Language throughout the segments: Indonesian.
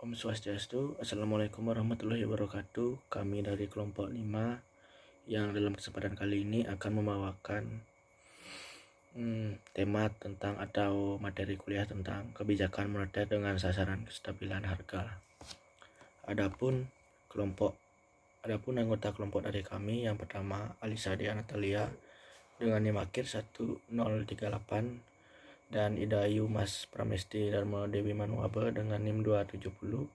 Om Swastiastu, Assalamualaikum warahmatullahi wabarakatuh. Kami dari kelompok 5 yang dalam kesempatan kali ini akan membawakan tema tentang atau materi kuliah tentang kebijakan moneter dengan sasaran kestabilan harga. Adapun anggota kelompok dari kami yang pertama Alisa Dea Natalia dengan NIM akhir 1038 dan Idayu Mas Pramesti Dharma Dewi Manuabe dengan NIM 270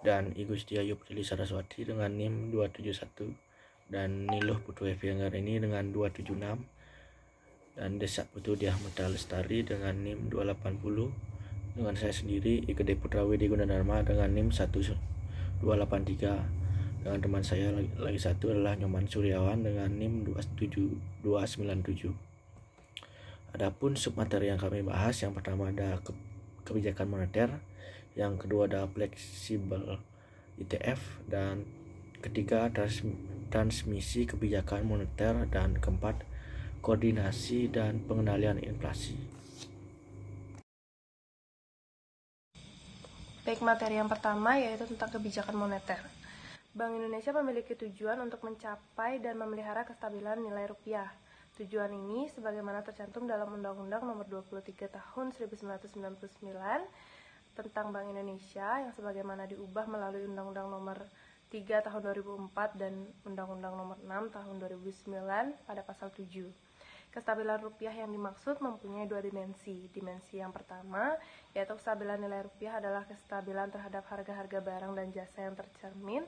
dan Igustiayu Prilly Saraswati dengan NIM 271 dan Niluh Putu Evi Anggarini dengan 276 dan Desak Putu Diah Meta Lestari dengan NIM 280 dengan saya sendiri Ikede Putrawi di Gunadarma dengan NIM 1283 dengan teman saya lagi satu adalah Nyoman Suryawan dengan NIM 297. Adapun submateri yang kami bahas, yang pertama ada kebijakan moneter, yang kedua ada fleksibel ITF, dan ketiga transmisi kebijakan moneter, dan keempat koordinasi dan pengendalian inflasi. Baik, materi yang pertama yaitu tentang kebijakan moneter. Bank Indonesia memiliki tujuan untuk mencapai dan memelihara kestabilan nilai rupiah. Tujuan ini sebagaimana tercantum dalam Undang-Undang Nomor 23 Tahun 1999 tentang Bank Indonesia yang sebagaimana diubah melalui Undang-Undang Nomor 3 Tahun 2004 dan Undang-Undang Nomor 6 Tahun 2009 pada pasal 7. Kestabilan rupiah yang dimaksud mempunyai dua dimensi. Dimensi yang pertama yaitu kestabilan nilai rupiah adalah kestabilan terhadap harga-harga barang dan jasa yang tercermin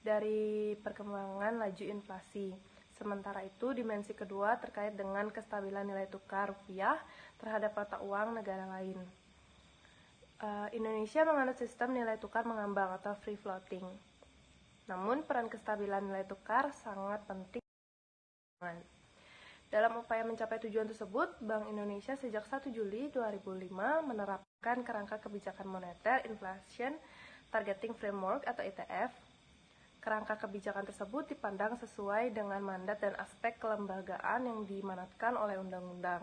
dari perkembangan laju inflasi. Sementara itu, dimensi kedua terkait dengan kestabilan nilai tukar rupiah terhadap mata uang negara lain. Indonesia menganut sistem nilai tukar mengambang atau free floating. Namun, peran kestabilan nilai tukar sangat penting. Dalam upaya mencapai tujuan tersebut, Bank Indonesia sejak 1 Juli 2005 menerapkan kerangka kebijakan moneter Inflation Targeting Framework atau ITF. Kerangka kebijakan tersebut dipandang sesuai dengan mandat dan aspek kelembagaan yang diamanatkan oleh undang-undang.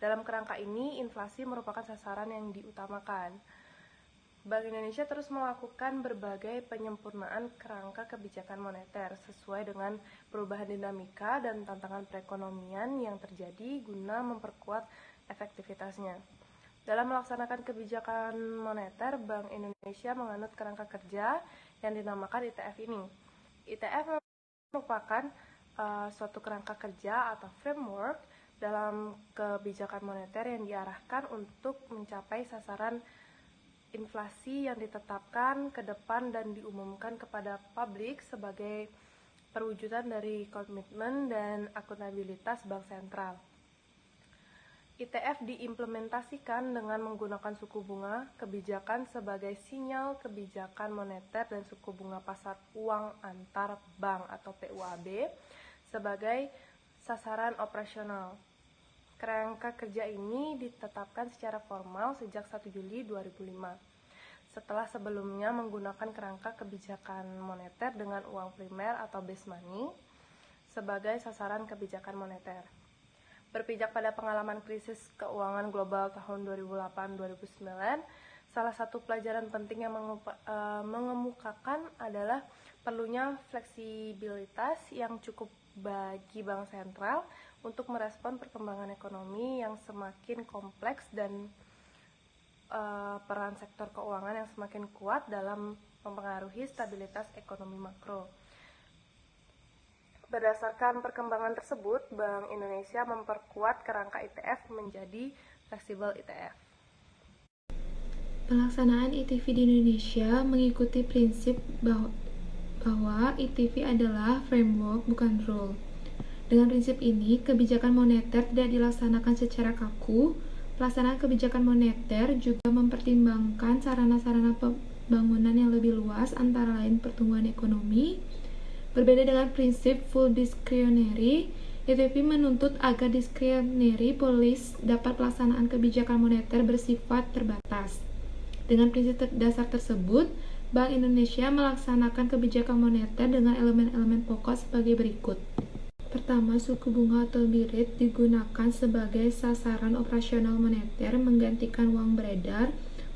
Dalam kerangka ini, inflasi merupakan sasaran yang diutamakan. Bank Indonesia terus melakukan berbagai penyempurnaan kerangka kebijakan moneter sesuai dengan perubahan dinamika dan tantangan perekonomian yang terjadi guna memperkuat efektivitasnya. Dalam melaksanakan kebijakan moneter, Bank Indonesia menganut kerangka kerja yang dinamakan ITF ini. ITF merupakan suatu kerangka kerja atau framework dalam kebijakan moneter yang diarahkan untuk mencapai sasaran inflasi yang ditetapkan ke depan dan diumumkan kepada publik sebagai perwujudan dari komitmen dan akuntabilitas Bank Sentral. ITF diimplementasikan dengan menggunakan suku bunga kebijakan sebagai sinyal kebijakan moneter dan suku bunga pasar uang antar bank atau PUAB sebagai sasaran operasional. Kerangka kerja ini ditetapkan secara formal sejak 1 Juli 2005. Setelah sebelumnya menggunakan kerangka kebijakan moneter dengan uang primer atau base money sebagai sasaran kebijakan moneter. Berpijak pada pengalaman krisis keuangan global tahun 2008-2009, salah satu pelajaran penting yang mengemukakan adalah perlunya fleksibilitas yang cukup bagi Bank Sentral untuk merespon perkembangan ekonomi yang semakin kompleks dan peran sektor keuangan yang semakin kuat dalam mempengaruhi stabilitas ekonomi makro. Berdasarkan perkembangan tersebut, Bank Indonesia memperkuat kerangka ITF menjadi fleksibel ITF. Pelaksanaan ITV di Indonesia mengikuti prinsip bahwa ITV adalah framework bukan rule. Dengan prinsip ini, kebijakan moneter tidak dilaksanakan secara kaku. Pelaksanaan kebijakan moneter juga mempertimbangkan sarana-sarana pembangunan yang lebih luas, antara lain pertumbuhan ekonomi. Berbeda dengan prinsip full discretionary, ITV menuntut agar discretionary policy dapat pelaksanaan kebijakan moneter bersifat terbatas. Dengan prinsip dasar tersebut, Bank Indonesia melaksanakan kebijakan moneter dengan elemen-elemen pokok sebagai berikut. Pertama, suku bunga atau bi rate digunakan sebagai sasaran operasional moneter menggantikan uang beredar.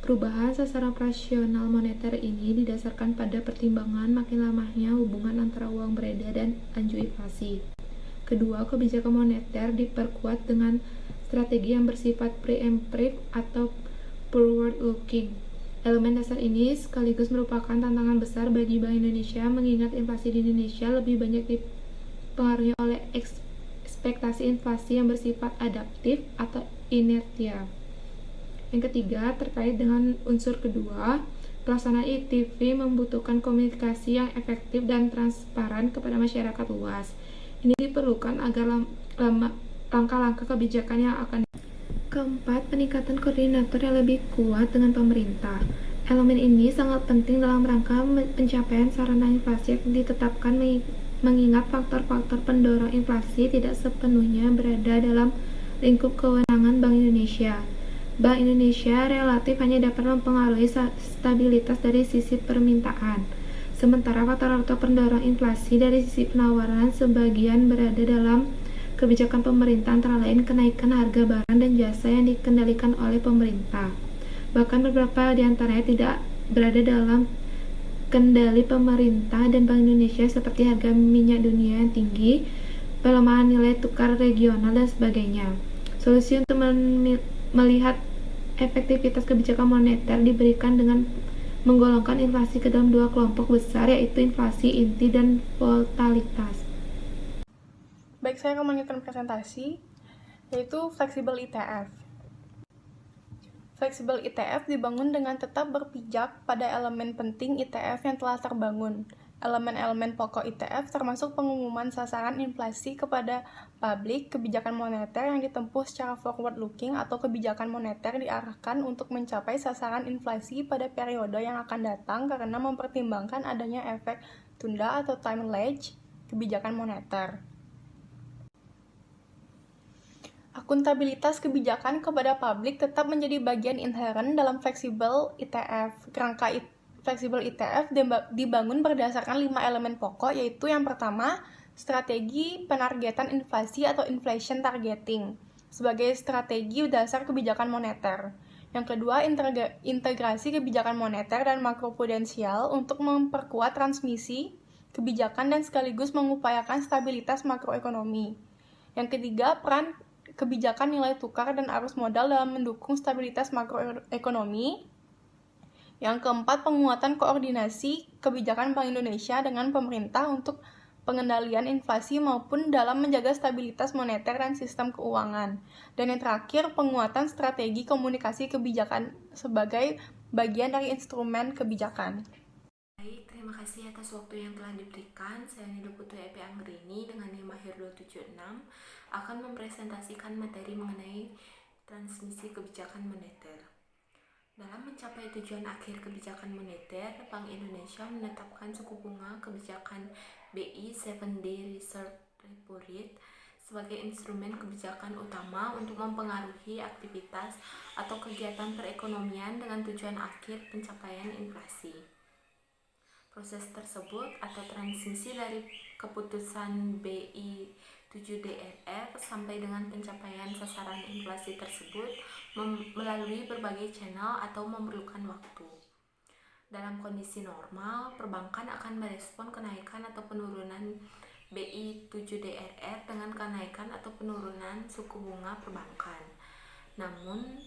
Perubahan sasaran operasional moneter ini didasarkan pada pertimbangan makin lamanya hubungan antara uang beredar dan laju inflasi. Kedua, kebijakan moneter diperkuat dengan strategi yang bersifat preemptive atau forward-looking. Elemen dasar ini sekaligus merupakan tantangan besar bagi Bank Indonesia mengingat inflasi di Indonesia lebih banyak dipengaruhi oleh ekspektasi inflasi yang bersifat adaptif atau inertia. Yang ketiga, terkait dengan unsur kedua, pelaksanaan ITV membutuhkan komunikasi yang efektif dan transparan kepada masyarakat luas. Ini diperlukan agar langkah-langkah kebijakan yang akan. Keempat, peningkatan koordinator yang lebih kuat dengan pemerintah. Elemen ini sangat penting dalam rangka pencapaian sarana inflasi yang ditetapkan mengingat faktor-faktor pendorong inflasi tidak sepenuhnya berada dalam lingkup kewenangan Bank Indonesia. Bank Indonesia relatif hanya dapat mempengaruhi stabilitas dari sisi permintaan, sementara faktor-faktor pendorong inflasi dari sisi penawaran sebagian berada dalam kebijakan pemerintah, antara lain kenaikan harga barang dan jasa yang dikendalikan oleh pemerintah. Bahkan beberapa di antaranya tidak berada dalam kendali pemerintah dan Bank Indonesia, seperti harga minyak dunia yang tinggi, pelemahan nilai tukar regional, dan sebagainya. Solusi untuk melihat efektivitas kebijakan moneter diberikan dengan menggolongkan inflasi ke dalam dua kelompok besar, yaitu inflasi inti dan volatilitas. Baik, saya akan melanjutkan presentasi, yaitu fleksibel ETF. Fleksibel ETF dibangun dengan tetap berpijak pada elemen penting ETF yang telah terbangun. Elemen-elemen pokok ETF termasuk pengumuman sasaran inflasi kepada publik, kebijakan moneter yang ditempuh secara forward-looking atau kebijakan moneter diarahkan untuk mencapai sasaran inflasi pada periode yang akan datang karena mempertimbangkan adanya efek tunda atau time lag kebijakan moneter. Akuntabilitas kebijakan kepada publik tetap menjadi bagian inheren dalam fleksibel ETF. Kerangka fleksibel ETF dibangun berdasarkan 5 elemen pokok, yaitu yang pertama, strategi penargetan inflasi atau inflation targeting sebagai strategi dasar kebijakan moneter. Yang kedua, integrasi kebijakan moneter dan makroprudensial untuk memperkuat transmisi kebijakan dan sekaligus mengupayakan stabilitas makroekonomi. Yang ketiga, peran kebijakan nilai tukar dan arus modal dalam mendukung stabilitas makroekonomi. Yang keempat, penguatan koordinasi kebijakan Bank Indonesia dengan pemerintah untuk pengendalian inflasi maupun dalam menjaga stabilitas moneter dan sistem keuangan. Dan yang terakhir, penguatan strategi komunikasi kebijakan sebagai bagian dari instrumen kebijakan. Baik, terima kasih atas waktu yang telah diberikan. Saya Nida Putri EP Anggerini dengan NIM Mahir 276 akan mempresentasikan materi mengenai transmisi kebijakan moneter. Dalam mencapai tujuan akhir kebijakan moneter, Bank Indonesia menetapkan suku bunga kebijakan BI 7-day Reserve Repo Rate sebagai instrumen kebijakan utama untuk mempengaruhi aktivitas atau kegiatan perekonomian dengan tujuan akhir pencapaian inflasi. Proses tersebut atau transmisi dari keputusan BI 7DRR sampai dengan pencapaian sasaran inflasi tersebut melalui berbagai channel atau memerlukan waktu. Dalam kondisi normal, perbankan akan merespon kenaikan atau penurunan BI 7DRR dengan kenaikan atau penurunan suku bunga perbankan. Namun,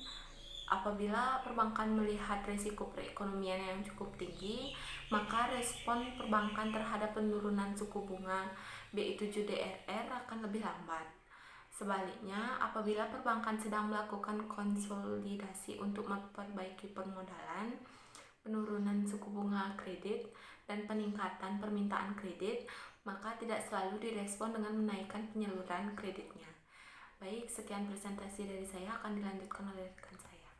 apabila perbankan melihat risiko perekonomian yang cukup tinggi, maka respon perbankan terhadap penurunan suku bunga BI 7DRR akan lebih lambat. Sebaliknya, apabila perbankan sedang melakukan konsolidasi untuk memperbaiki permodalan, penurunan suku bunga kredit, dan peningkatan permintaan kredit, maka tidak selalu direspon dengan menaikkan penyaluran kreditnya. Baik, sekian presentasi dari saya, akan dilanjutkan oleh rekan saya.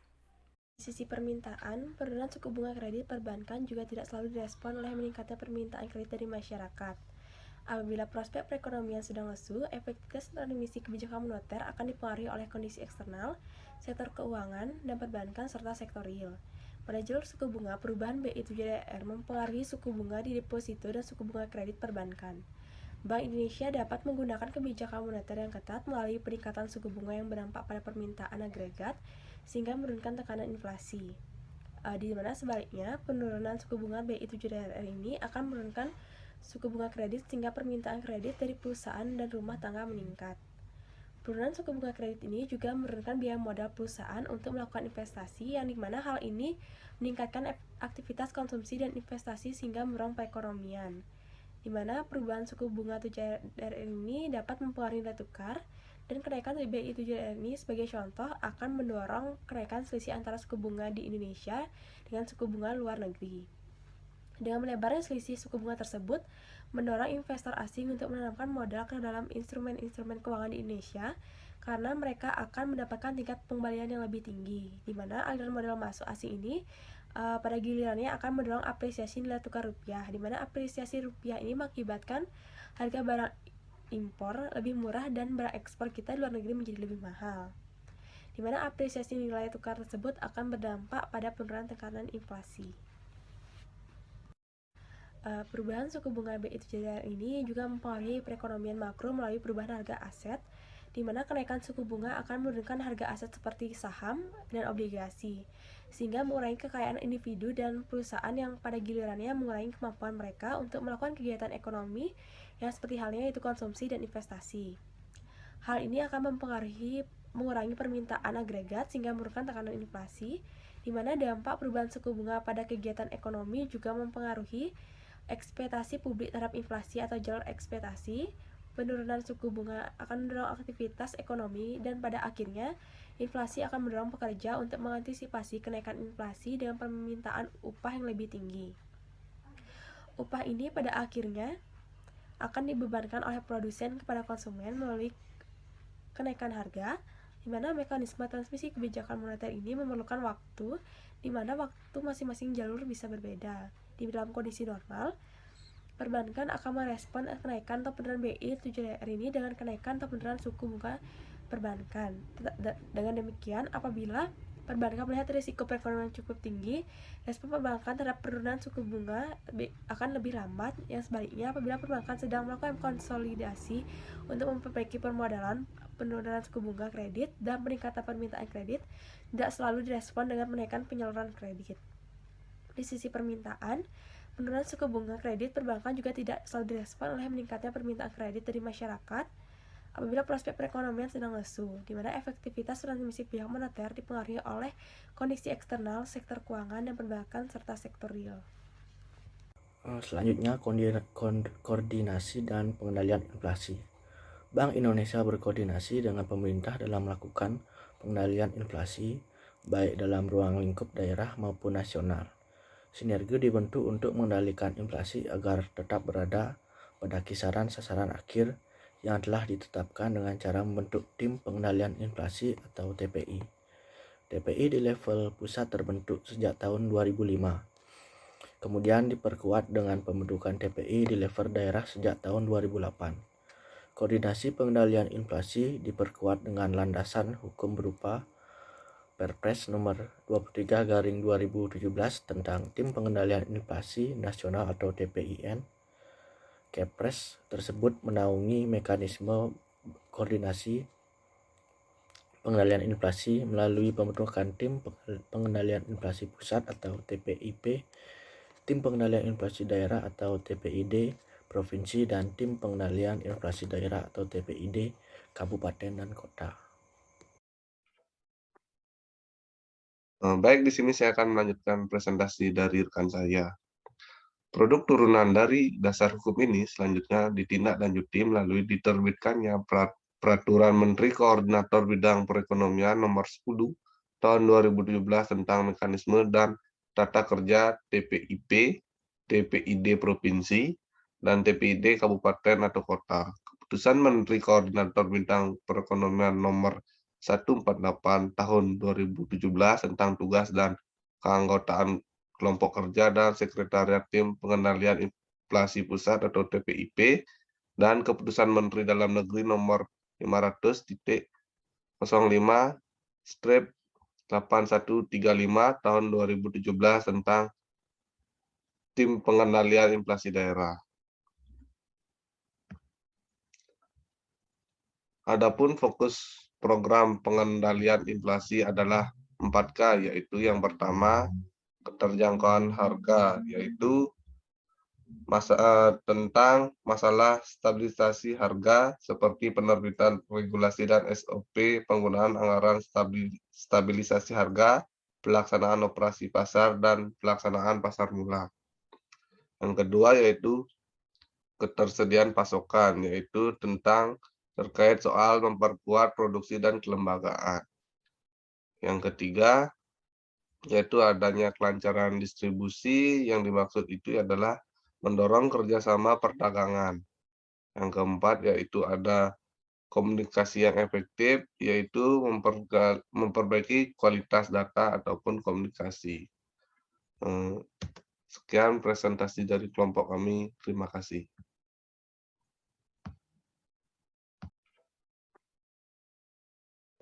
Di sisi permintaan, penurunan suku bunga kredit perbankan juga tidak selalu direspon oleh meningkatnya permintaan kredit dari masyarakat. Apabila prospek perekonomian sedang lesu, efektivitas transmisi kebijakan moneter akan dipengaruhi oleh kondisi eksternal, sektor keuangan, dan perbankan, serta sektor real. Pada jalur suku bunga, perubahan BI 7DRR mempengaruhi suku bunga di deposito dan suku bunga kredit perbankan. Bank Indonesia dapat menggunakan kebijakan moneter yang ketat melalui peningkatan suku bunga yang berdampak pada permintaan agregat, sehingga menurunkan tekanan inflasi. Di mana sebaliknya, penurunan suku bunga BI 7 DRR ini akan menurunkan suku bunga kredit sehingga permintaan kredit dari perusahaan dan rumah tangga meningkat. Penurunan suku bunga kredit ini juga menurunkan biaya modal perusahaan untuk melakukan investasi, yang dimana hal ini meningkatkan aktivitas konsumsi dan investasi sehingga mendorong perekonomian. Di mana perubahan suku bunga 7 DRR ini dapat mempengaruhi nilai tukar, dan kenaikan BI 7 DRR ini sebagai contoh akan mendorong kenaikan selisih antara suku bunga di Indonesia dengan suku bunga luar negeri. Dengan melebarnya selisih suku bunga tersebut, mendorong investor asing untuk menanamkan modal ke dalam instrumen-instrumen keuangan di Indonesia, karena mereka akan mendapatkan tingkat pengembalian yang lebih tinggi, di mana aliran modal masuk asing ini pada gilirannya akan mendorong apresiasi nilai tukar rupiah, di mana apresiasi rupiah ini mengakibatkan harga barang impor lebih murah dan barang ekspor kita di luar negeri menjadi lebih mahal, di mana apresiasi nilai tukar tersebut akan berdampak pada penurunan tekanan inflasi. Perubahan suku bunga BI 7 DRR ini juga mempengaruhi perekonomian makro melalui perubahan harga aset, di mana kenaikan suku bunga akan menurunkan harga aset seperti saham dan obligasi, sehingga mengurangi kekayaan individu dan perusahaan yang pada gilirannya mengurangi kemampuan mereka untuk melakukan kegiatan ekonomi yang seperti halnya yaitu konsumsi dan investasi. Hal ini akan mengurangi permintaan agregat sehingga menurunkan tekanan inflasi, di mana dampak perubahan suku bunga pada kegiatan ekonomi juga mempengaruhi ekspektasi publik terhadap inflasi atau jalur ekspektasi. Penurunan suku bunga akan mendorong aktivitas ekonomi, dan pada akhirnya inflasi akan mendorong pekerja untuk mengantisipasi kenaikan inflasi dengan permintaan upah yang lebih tinggi. Upah ini pada akhirnya akan dibebankan oleh produsen kepada konsumen melalui kenaikan harga, di mana mekanisme transmisi kebijakan moneter ini memerlukan waktu, di mana waktu masing-masing jalur bisa berbeda. Di dalam kondisi normal, perbankan akan merespon kenaikan atau penurunan BI 7 DRR ini dengan kenaikan atau penurunan suku bunga perbankan. Dengan demikian, apabila perbankan melihat risiko perekonomian cukup tinggi, respon perbankan terhadap penurunan suku bunga akan lebih lambat. Yang sebaliknya, apabila perbankan sedang melakukan konsolidasi untuk memperbaiki permodalan, penurunan suku bunga kredit dan peningkatan permintaan kredit tidak selalu direspon dengan menaikkan penyaluran kredit. Di sisi permintaan, penurunan suku bunga kredit perbankan juga tidak selalu direspon oleh meningkatnya permintaan kredit dari masyarakat apabila prospek perekonomian sedang lesu, di mana efektivitas transmisi pihak moneter dipengaruhi oleh kondisi eksternal, sektor keuangan dan perbankan, serta sektor real. Selanjutnya, koordinasi dan pengendalian inflasi. Bank Indonesia berkoordinasi dengan pemerintah dalam melakukan pengendalian inflasi, baik dalam ruang lingkup daerah maupun nasional. Sinergi dibentuk untuk mengendalikan inflasi agar tetap berada pada kisaran sasaran akhir yang telah ditetapkan dengan cara membentuk tim pengendalian inflasi atau TPI. TPI di level pusat terbentuk sejak tahun 2005. Kemudian diperkuat dengan pembentukan TPI di level daerah sejak tahun 2008. Koordinasi pengendalian inflasi diperkuat dengan landasan hukum berupa Perpres nomor 23/2017 tentang Tim Pengendalian Inflasi Nasional atau TPIN. Kepres tersebut menaungi mekanisme koordinasi pengendalian inflasi melalui pembentukan Tim Pengendalian Inflasi Pusat atau TPIP, Tim Pengendalian Inflasi Daerah atau TPID Provinsi, dan Tim Pengendalian Inflasi Daerah atau TPID Kabupaten dan Kota. Baik, di sini saya akan melanjutkan presentasi dari rekan saya. Produk turunan dari dasar hukum ini selanjutnya ditindaklanjuti melalui diterbitkannya Peraturan Menteri Koordinator Bidang Perekonomian Nomor 10 Tahun 2017 tentang mekanisme dan tata kerja TPIP, TPID Provinsi, dan TPID Kabupaten atau Kota. Keputusan Menteri Koordinator Bidang Perekonomian Nomor 148 Tahun 2017 tentang tugas dan keanggotaan kelompok kerja dan sekretariat tim pengendalian inflasi pusat atau TPIP, dan Keputusan Menteri Dalam Negeri Nomor 500-8135 Tahun 2017 tentang tim pengendalian inflasi daerah. Adapun fokus program pengendalian inflasi adalah 4K, yaitu yang pertama, keterjangkauan harga, yaitu tentang masalah stabilisasi harga seperti penerbitan regulasi dan SOP, penggunaan anggaran stabilisasi harga, pelaksanaan operasi pasar, dan pelaksanaan pasar murah. Yang kedua yaitu ketersediaan pasokan, yaitu tentang terkait soal memperkuat produksi dan kelembagaan. Yang ketiga yaitu adanya kelancaran distribusi, yang dimaksud itu adalah mendorong kerjasama perdagangan. Yang keempat yaitu ada komunikasi yang efektif, yaitu memperbaiki kualitas data ataupun komunikasi. Sekian presentasi dari kelompok kami. Terima kasih.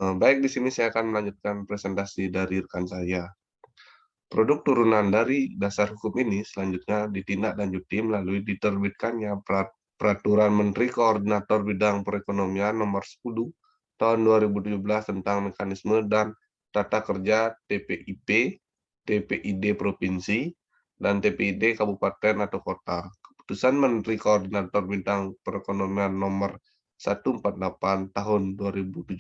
Baik, di sini saya akan melanjutkan presentasi dari rekan saya. Produk turunan dari dasar hukum ini selanjutnya ditindaklanjuti melalui diterbitkannya Peraturan Menteri Koordinator Bidang Perekonomian Nomor 10 Tahun 2017 tentang mekanisme dan tata kerja TPIP, TPID Provinsi, dan TPID Kabupaten atau Kota. Keputusan Menteri Koordinator Bidang Perekonomian Nomor 148 Tahun 2017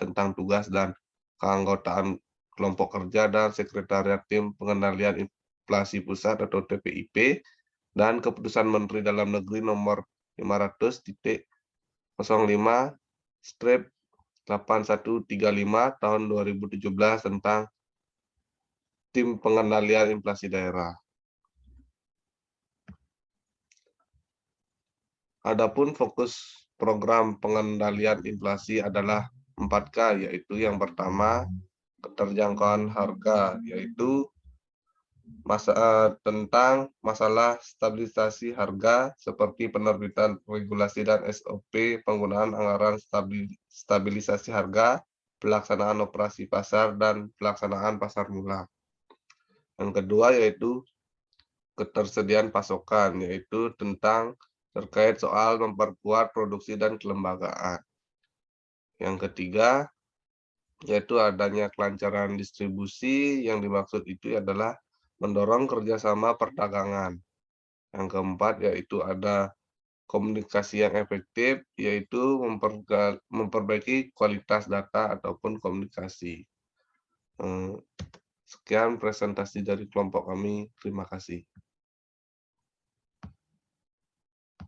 tentang tugas dan keanggotaan kelompok kerja dan sekretariat tim pengendalian inflasi pusat atau TPIP, dan Keputusan Menteri Dalam Negeri Nomor 500-8135 Tahun 2017 tentang tim pengendalian inflasi daerah. Adapun fokus program pengendalian inflasi adalah 4K, yaitu yang pertama keterjangkauan harga, yaitu tentang masalah stabilisasi harga seperti penerbitan regulasi dan SOP, penggunaan anggaran stabilisasi harga, pelaksanaan operasi pasar, dan pelaksanaan pasar murah. Yang kedua yaitu ketersediaan pasokan, yaitu tentang terkait soal memperkuat produksi dan kelembagaan. Yang ketiga yaitu adanya kelancaran distribusi, yang dimaksud itu adalah mendorong kerjasama perdagangan. Yang keempat yaitu ada komunikasi yang efektif, yaitu memperbaiki kualitas data ataupun komunikasi. Sekian presentasi dari kelompok kami. Terima kasih.